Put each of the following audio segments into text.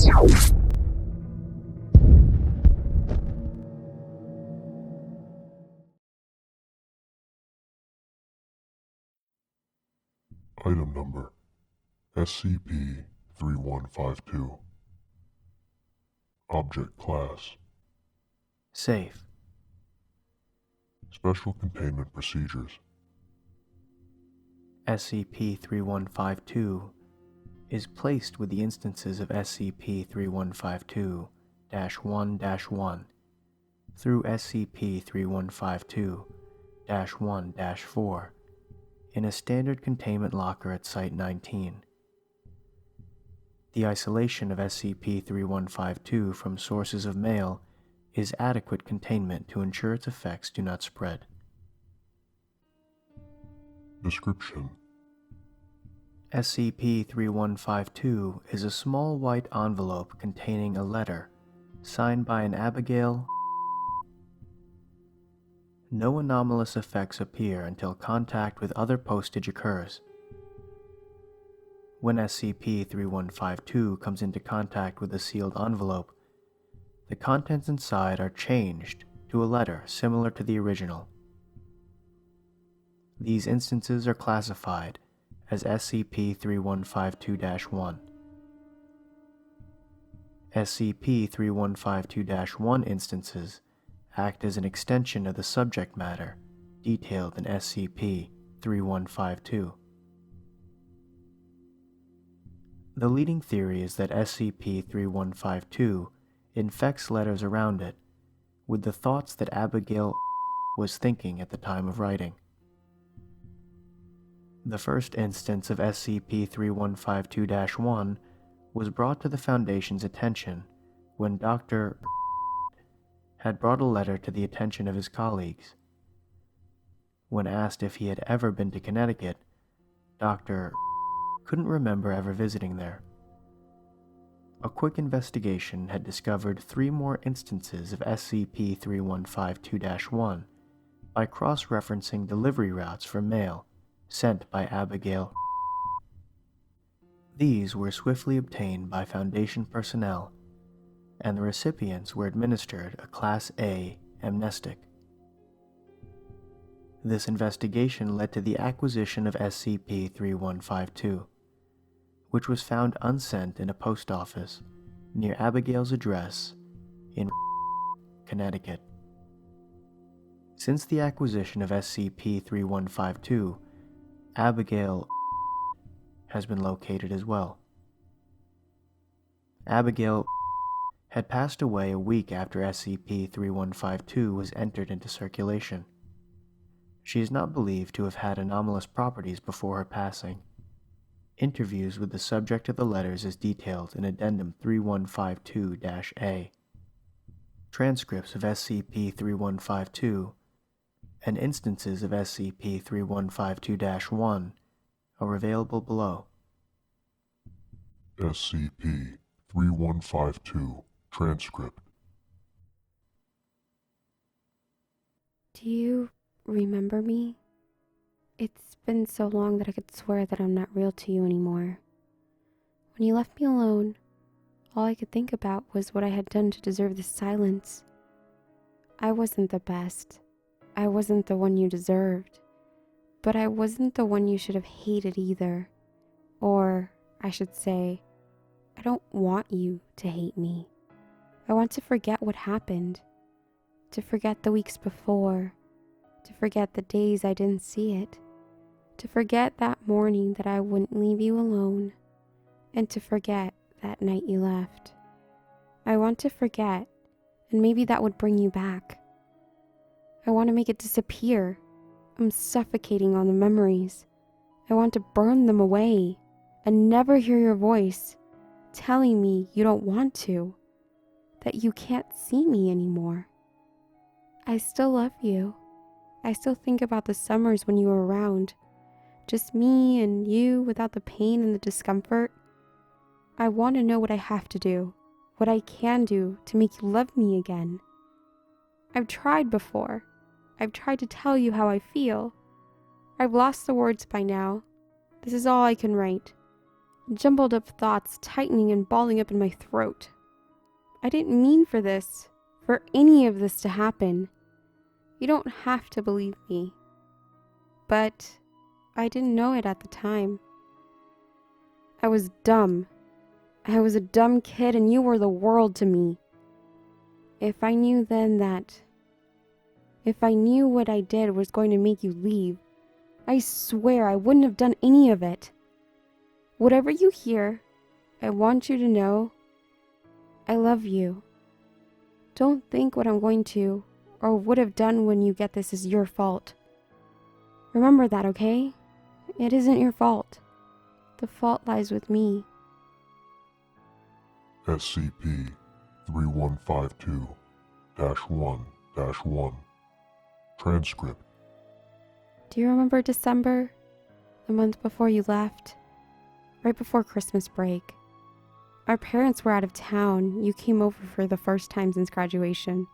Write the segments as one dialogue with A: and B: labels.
A: Item number SCP-3152. Object Class
B: Safe.
A: Special Containment Procedures.
B: SCP-3152 is placed with the instances of SCP-3152-1-1 through SCP-3152-1-4 in a standard containment locker at Site-19. The isolation of SCP-3152 from sources of mail is adequate containment to ensure its effects do not spread.
A: Description:
B: SCP-3152 is a small white envelope containing a letter signed by an Abigail. No anomalous effects appear until contact with other postage occurs. When SCP-3152 comes into contact with a sealed envelope, the contents inside are changed to a letter similar to the original. These instances are classified as SCP-3152-1. SCP-3152-1 instances act as an extension of the subject matter detailed in SCP-3152. The leading theory is that SCP-3152 infects letters around it with the thoughts that Abigail was thinking at the time of writing. The first instance of SCP-3152-1 was brought to the Foundation's attention when Dr. had brought a letter to the attention of his colleagues. When asked if he had ever been to Connecticut, Dr. couldn't remember ever visiting there. A quick investigation had discovered 3 more instances of SCP-3152-1 by cross-referencing delivery routes for mail sent by Abigail. These were swiftly obtained by Foundation personnel, and the recipients were administered a Class A amnestic. This investigation led to the acquisition of SCP-3152, which was found unsent in a post office near Abigail's address in Connecticut. Since the acquisition of SCP-3152, Abigail has been located as well. Abigail had passed away a week after SCP-3152 was entered into circulation. She is not believed to have had anomalous properties before her passing. Interviews with the subject of the letters is detailed in Addendum 3152-A. Transcripts of SCP-3152 and instances of SCP-3152-1 are available below.
A: SCP-3152 Transcript.
C: Do you remember me? It's been so long that I could swear that I'm not real to you anymore. When you left me alone, all I could think about was what I had done to deserve this silence. I wasn't the best. I wasn't the one you deserved. But I wasn't the one you should have hated either. Or, I should say, I don't want you to hate me. I want to forget what happened. To forget the weeks before. To forget the days I didn't see it. To forget that morning that I wouldn't leave you alone. And to forget that night you left. I want to forget, and maybe that would bring you back. I want to make it disappear. I'm suffocating on the memories. I want to burn them away and never hear your voice telling me you don't want to, that you can't see me anymore. I still love you. I still think about the summers when you were around. Just me and you without the pain and the discomfort. I want to know what I have to do, what I can do to make you love me again. I've tried before. I've tried to tell you how I feel. I've lost the words by now. This is all I can write. Jumbled up thoughts tightening and balling up in my throat. I didn't mean for any of this to happen. You don't have to believe me. But I didn't know it at the time. I was dumb. I was a dumb kid and you were the world to me. If I knew what I did was going to make you leave, I swear I wouldn't have done any of it. Whatever you hear, I want you to know I love you. Don't think what I'm going to or would have done when you get this is your fault. Remember that, okay? It isn't your fault. The fault lies with me.
A: SCP-3152-1-1. Transcript.
C: Do you remember December? The month before you left? Right before Christmas break. Our parents were out of town. You came over for the first time since graduation.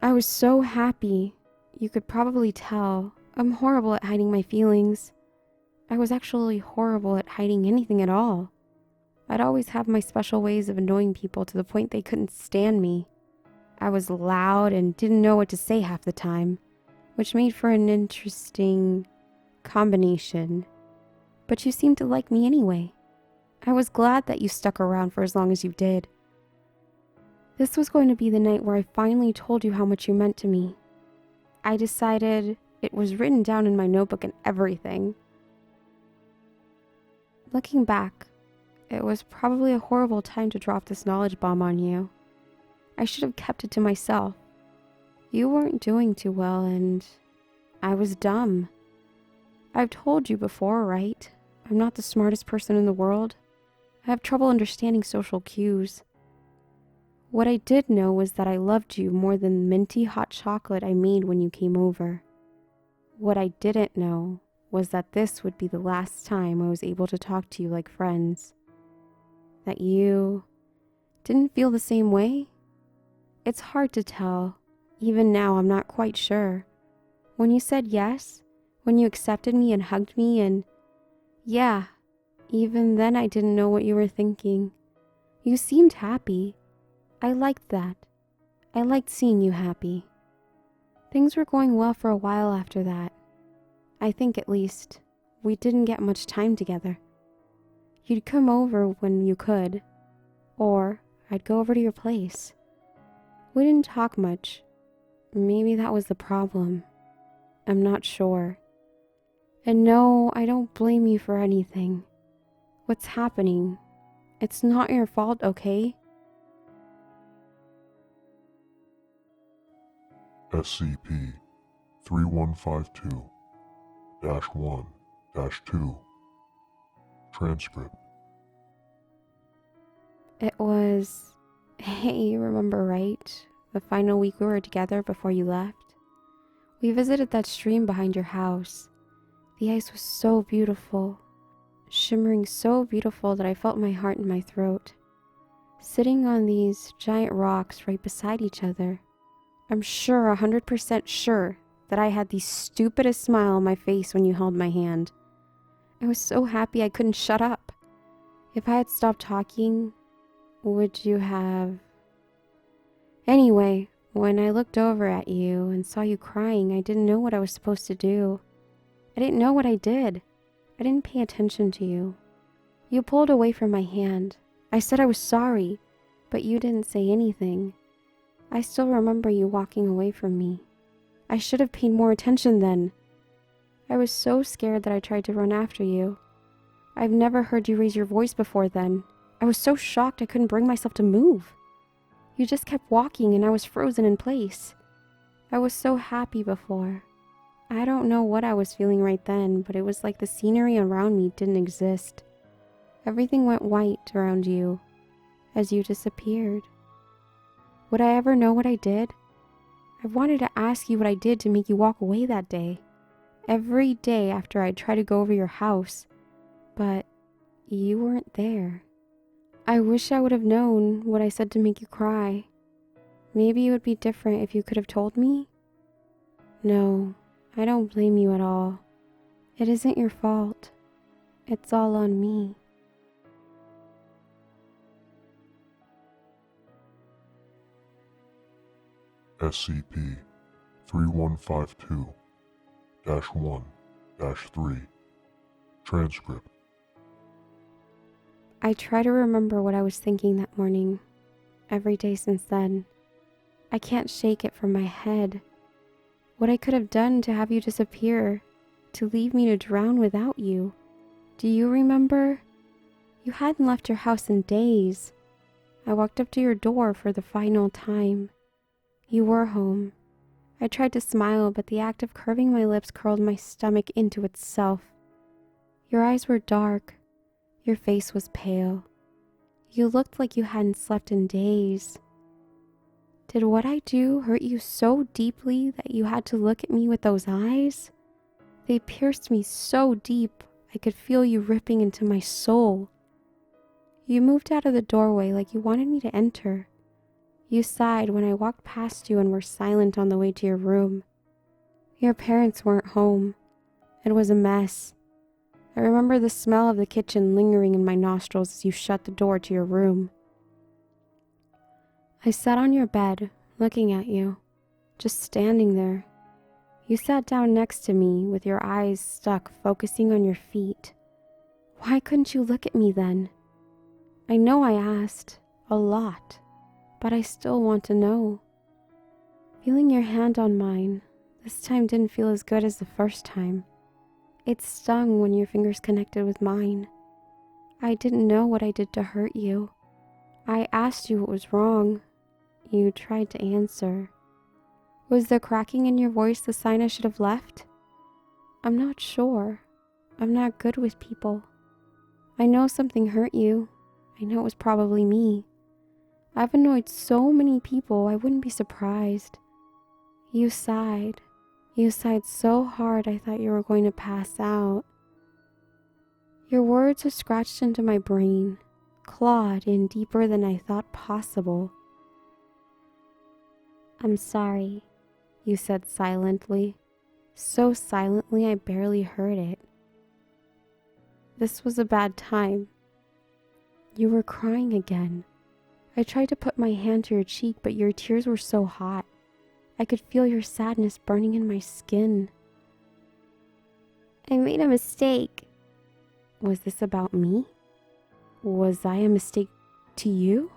C: I was so happy. You could probably tell. I'm horrible at hiding my feelings. I was actually horrible at hiding anything at all. I'd always have my special ways of annoying people to the point they couldn't stand me. I was loud and didn't know what to say half the time, which made for an interesting combination. But you seemed to like me anyway. I was glad that you stuck around for as long as you did. This was going to be the night where I finally told you how much you meant to me. I decided it was written down in my notebook and everything. Looking back, it was probably a horrible time to drop this knowledge bomb on you. I should have kept it to myself. You weren't doing too well and I was dumb. I've told you before, right? I'm not the smartest person in the world. I have trouble understanding social cues. What I did know was that I loved you more than the minty hot chocolate I made when you came over. What I didn't know was that this would be the last time I was able to talk to you like friends. That you didn't feel the same way? It's hard to tell. Even now, I'm not quite sure. When you said yes, when you accepted me and hugged me and... yeah, even then I didn't know what you were thinking. You seemed happy. I liked that. I liked seeing you happy. Things were going well for a while after that. I think at least we didn't get much time together. You'd come over when you could, or I'd go over to your place. We didn't talk much. Maybe that was the problem. I'm not sure. And no, I don't blame you for anything. What's happening? It's not your fault, okay?
A: SCP-3152-1-2. Transcript.
C: It was... hey, you remember, right? The final week we were together before you left? We visited that stream behind your house. The ice was so beautiful, shimmering so beautiful that I felt my heart in my throat. Sitting on these giant rocks right beside each other, I'm sure, 100% sure, that I had the stupidest smile on my face when you held my hand. I was so happy I couldn't shut up. If I had stopped talking, would you have... Anyway, when I looked over at you and saw you crying, I didn't know what I was supposed to do. I didn't know what I did. I didn't pay attention to you. You pulled away from my hand. I said I was sorry, but you didn't say anything. I still remember you walking away from me. I should have paid more attention then. I was so scared that I tried to run after you. I've never heard you raise your voice before then. I was so shocked I couldn't bring myself to move. You just kept walking and I was frozen in place. I was so happy before. I don't know what I was feeling right then, but it was like the scenery around me didn't exist. Everything went white around you as you disappeared. Would I ever know what I did? I wanted to ask you what I did to make you walk away that day. Every day after I'd try to go over your house, but you weren't there. I wish I would have known what I said to make you cry. Maybe it would be different if you could have told me? No, I don't blame you at all. It isn't your fault. It's all on me.
A: SCP-3152-1-3. Transcript.
C: I try to remember what I was thinking that morning, every day since then. I can't shake it from my head. What I could have done to have you disappear, to leave me to drown without you. Do you remember? You hadn't left your house in days. I walked up to your door for the final time. You were home. I tried to smile, but the act of curving my lips curled my stomach into itself. Your eyes were dark. Your face was pale. You looked like you hadn't slept in days. Did what I do hurt you so deeply that you had to look at me with those eyes? They pierced me so deep, I could feel you ripping into my soul. You moved out of the doorway like you wanted me to enter. You sighed when I walked past you and were silent on the way to your room. Your parents weren't home. It was a mess. I remember the smell of the kitchen lingering in my nostrils as you shut the door to your room. I sat on your bed, looking at you, just standing there. You sat down next to me with your eyes stuck, focusing on your feet. Why couldn't you look at me then? I know I asked, a lot, but I still want to know. Feeling your hand on mine, this time didn't feel as good as the first time. It stung when your fingers connected with mine. I didn't know what I did to hurt you. I asked you what was wrong. You tried to answer. Was the cracking in your voice the sign I should have left? I'm not sure. I'm not good with people. I know something hurt you. I know it was probably me. I've annoyed so many people, I wouldn't be surprised. You sighed. You sighed so hard I thought you were going to pass out. Your words are scratched into my brain, clawed in deeper than I thought possible. I'm sorry, you said silently, so silently I barely heard it. This was a bad time. You were crying again. I tried to put my hand to your cheek, but your tears were so hot. I could feel your sadness burning in my skin. I made a mistake. Was this about me? Was I a mistake to you?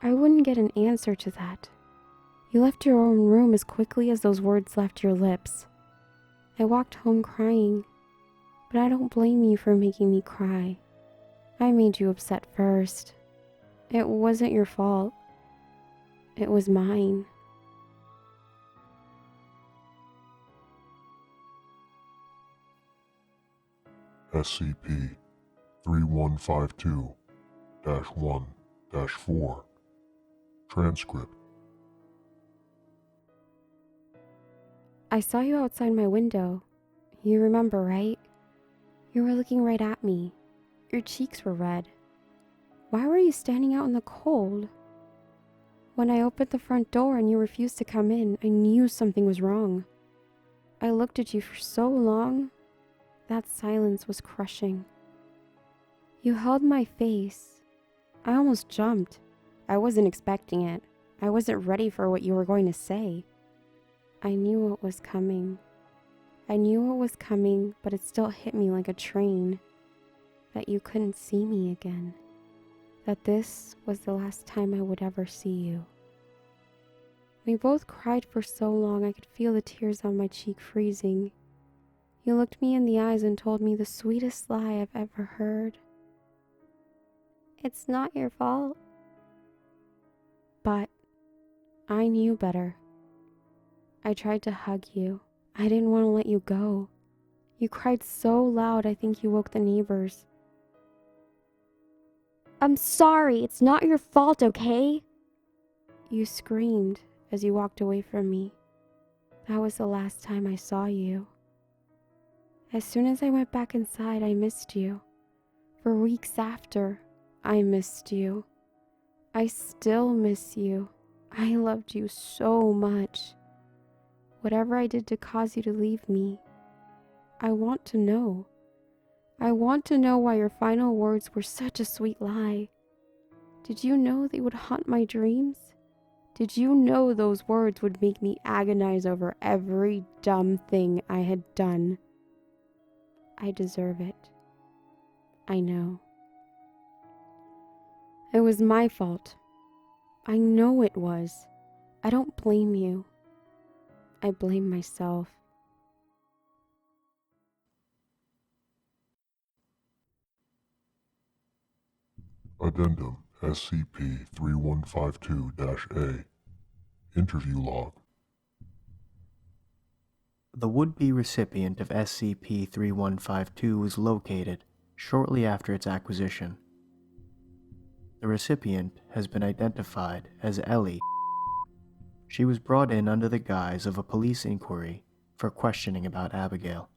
C: I wouldn't get an answer to that. You left your own room as quickly as those words left your lips. I walked home crying, but I don't blame you for making me cry. I made you upset first. It wasn't your fault. It was mine.
A: SCP-3152-1-4. Transcript.
C: I saw you outside my window. You remember, right? You were looking right at me. Your cheeks were red. Why were you standing out in the cold? When I opened the front door and you refused to come in, I knew something was wrong. I looked at you for so long. That silence was crushing. You held my face. I almost jumped. I wasn't expecting it. I wasn't ready for what you were going to say. I knew what was coming. I knew what was coming, but it still hit me like a train. That you couldn't see me again. That this was the last time I would ever see you. We both cried for so long I could feel the tears on my cheek freezing. You looked me in the eyes and told me the sweetest lie I've ever heard. It's not your fault. But I knew better. I tried to hug you. I didn't want to let you go. You cried so loud I think you woke the neighbors. I'm sorry, it's not your fault, okay? You screamed as you walked away from me. That was the last time I saw you. As soon as I went back inside, I missed you. For weeks after, I missed you. I still miss you. I loved you so much. Whatever I did to cause you to leave me, I want to know. I want to know why your final words were such a sweet lie. Did you know they would haunt my dreams? Did you know those words would make me agonize over every dumb thing I had done? I deserve it. I know. It was my fault. I know it was. I don't blame you. I blame myself.
A: Addendum SCP-3152-A. Interview log.
B: The would-be recipient of SCP-3152 was located shortly after its acquisition. The recipient has been identified as Ellie. She was brought in under the guise of a police inquiry for questioning about Abigail.